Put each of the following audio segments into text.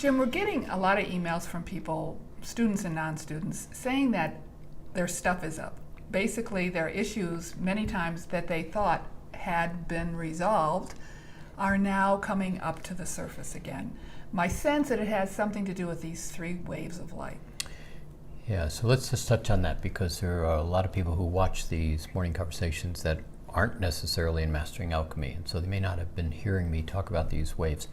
Jim, we're getting a lot of emails from people, students and non-students, saying that their stuff is up. Basically, their issues, many times that they thought had been resolved, are now coming up to the surface again. My sense that it has something to do with these 3 waves of light. Yeah, so let's just touch on that, because there are a lot of people who watch these morning conversations that aren't necessarily in Mastering Alchemy, and so they may not have been hearing me talk about these waves.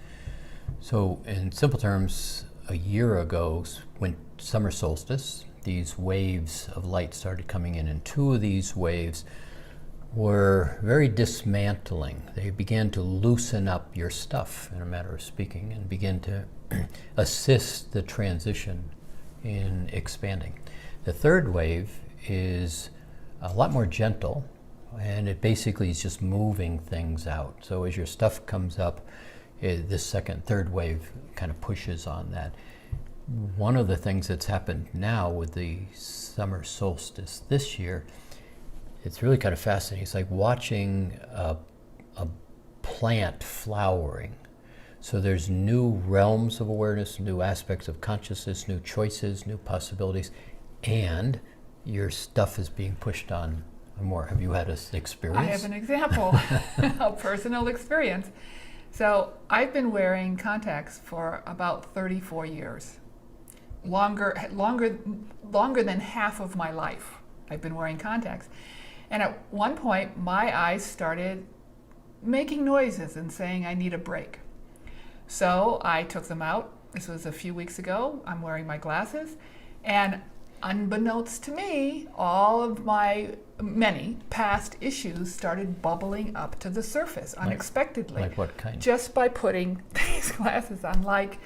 So in simple terms, a year ago, when summer solstice, these waves of light started coming in, and 2 of these waves were very dismantling. They began to loosen up your stuff, in a matter of speaking, and begin to assist the transition in expanding. The 3rd wave is a lot more gentle, and it basically is just moving things out. So as your stuff comes up, this 2nd, 3rd wave kind of pushes on that. One of the things that's happened now with the summer solstice this year, it's really kind of fascinating. It's like watching a plant flowering. So there's new realms of awareness, new aspects of consciousness, new choices, new possibilities, and your stuff is being pushed on more. Have you had an experience? I have an example, a personal experience. So I've been wearing contacts for about 34 years. Longer than half of my life I've been wearing contacts. And at one point, my eyes started making noises and saying I need a break. So I took them out. This was a few weeks ago. I'm wearing my glasses. And unbeknownst to me, all of my many past issues started bubbling up to the surface unexpectedly. Like what kind? Just by putting these glasses on. Like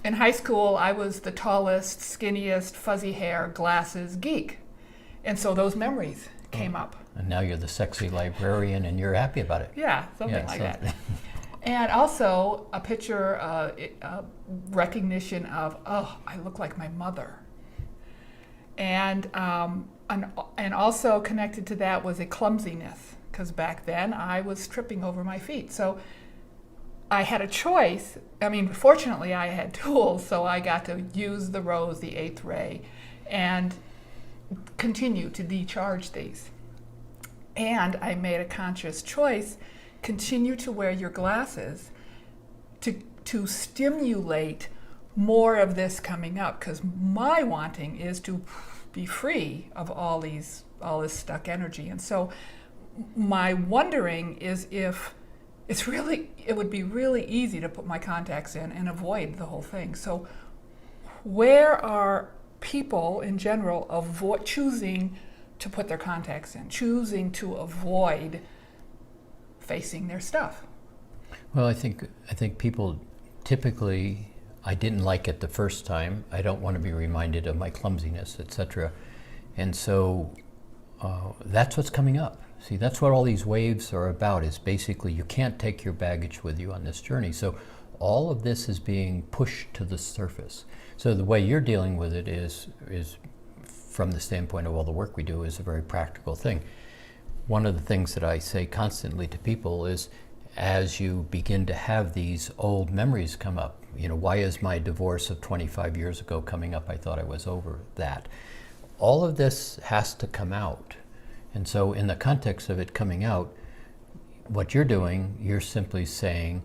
in high school, I was the tallest, skinniest, fuzzy hair, glasses geek. And so those memories came up. And now you're the sexy librarian and you're happy about it. Yeah, something like that. And also a picture, recognition of, I look like my mother. And also connected to that was a clumsiness, because back then I was tripping over my feet. So I had a choice. I mean, fortunately I had tools, so I got to use the rose, the 8th ray, and continue to decharge these. And I made a conscious choice, continue to wear your glasses to stimulate more of this coming up, because my wanting is to be free of all this stuck energy. And so my wondering is if it would be really easy to put my contacts in and avoid the whole thing. So where are people in general choosing to put their contacts in, choosing to avoid facing their stuff? Well, I think people typically, I didn't like it the first time. I don't want to be reminded of my clumsiness, etc. And so that's what's coming up. See, that's what all these waves are about, is basically you can't take your baggage with you on this journey. So all of this is being pushed to the surface. So the way you're dealing with it is from the standpoint of all the work we do, is a very practical thing. One of the things that I say constantly to people is, as you begin to have these old memories come up, why is my divorce of 25 years ago coming up? I thought I was over that. All of this has to come out. And so in the context of it coming out, what you're doing, you're simply saying,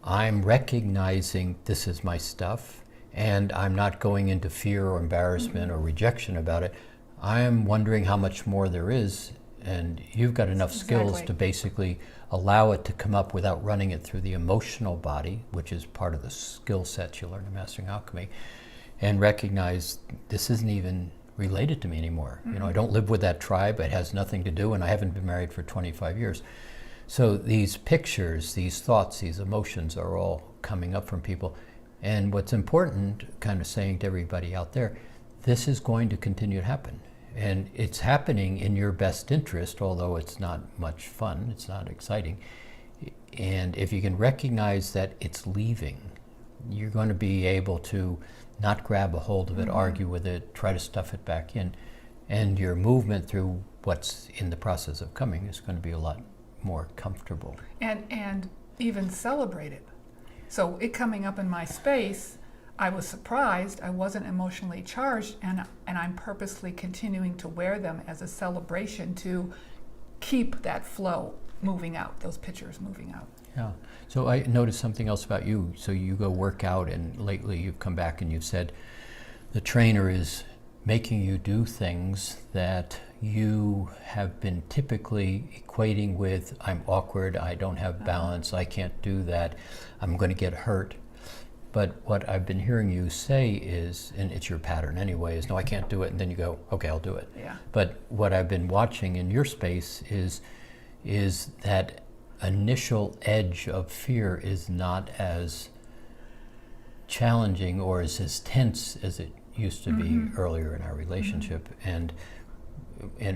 I'm recognizing this is my stuff, and I'm not going into fear or embarrassment or rejection about it. I'm wondering how much more there is, and you've got enough skills to basically allow it to come up without running it through the emotional body, which is part of the skill set you learn in Mastering Alchemy, and recognize this isn't even related to me anymore. I don't live with that tribe. It has nothing to do, and I haven't been married for 25 years. So these pictures, these thoughts, these emotions are all coming up from people. And what's important, kind of saying to everybody out there, this is going to continue to happen. And it's happening in your best interest, although it's not much fun, it's not exciting. And if you can recognize that it's leaving, you're going to be able to not grab a hold of it, argue with it, try to stuff it back in. And your movement through what's in the process of coming is going to be a lot more comfortable. And even celebrate it. So it coming up in my space, I was surprised. I wasn't emotionally charged, and I'm purposely continuing to wear them as a celebration to keep that flow moving out, those pictures moving out. Yeah. So I noticed something else about you. So you go work out, and lately you've come back and you've said the trainer is making you do things that you have been typically equating with, I'm awkward, I don't have balance, I can't do that, I'm going to get hurt. But what I've been hearing you say is, and it's your pattern anyway, is no, I can't do it, and then you go, okay, I'll do it. Yeah. But what I've been watching in your space is that initial edge of fear is not as challenging or is as tense as it used to be earlier in our relationship. And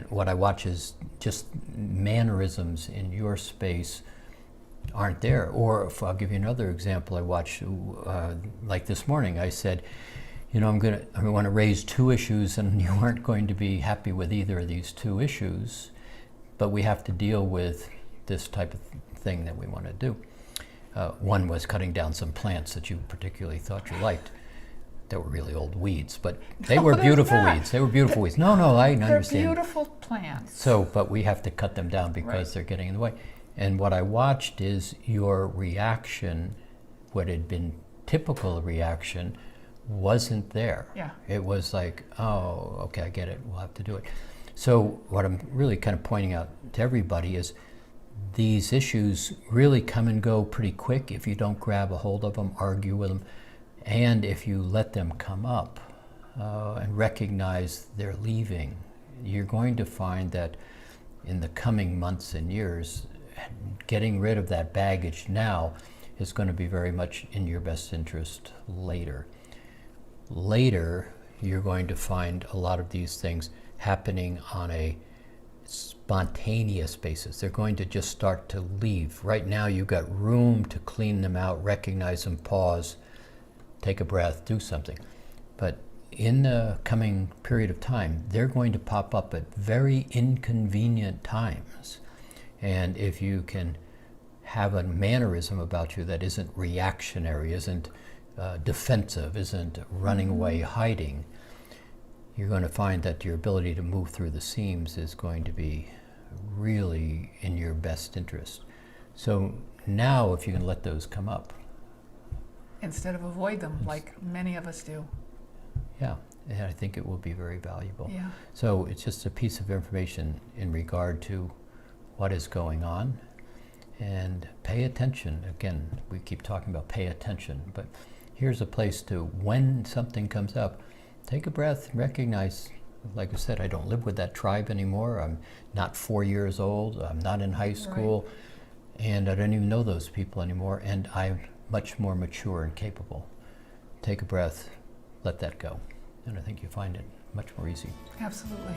what I watch is just mannerisms in your space aren't there. Or if I'll give you another example, I watched like this morning, I said, you know, I want to raise two issues, and you aren't going to be happy with either of these two issues, but we have to deal with this type of thing that we want to do. One was cutting down some plants that you particularly thought you liked. They were really old weeds, but they were beautiful weeds. They were beautiful weeds. No, I understand. They're beautiful plants. So, but we have to cut them down because Right. they're getting in the way. And what I watched is your reaction, what had been typical reaction, wasn't there. Yeah. It was like, oh, okay, I get it. We'll have to do it. So what I'm really kind of pointing out to everybody is these issues really come and go pretty quick if you don't grab a hold of them, argue with them, and if you let them come up and recognize they're leaving. You're going to find that in the coming months and years, getting rid of that baggage now is going to be very much in your best interest later. Later, you're going to find a lot of these things happening on a spontaneous basis. They're going to just start to leave. Right now, you've got room to clean them out, recognize them, pause, take a breath, do something. But in the coming period of time, they're going to pop up at very inconvenient times. And if you can have a mannerism about you that isn't reactionary, isn't defensive, isn't running away, hiding, you're going to find that your ability to move through the seams is going to be really in your best interest. So now if you can let those come up. Instead of avoid them like many of us do. Yeah, and I think it will be very valuable. Yeah. So it's just a piece of information in regard to what is going on, and pay attention. Again, we keep talking about pay attention, but here's a place to, when something comes up, take a breath and recognize, like I said, I don't live with that tribe anymore. I'm not 4 years old. I'm not in high school. Right. And I don't even know those people anymore. And I'm much more mature and capable. Take a breath, let that go. And I think you find it much more easy. Absolutely.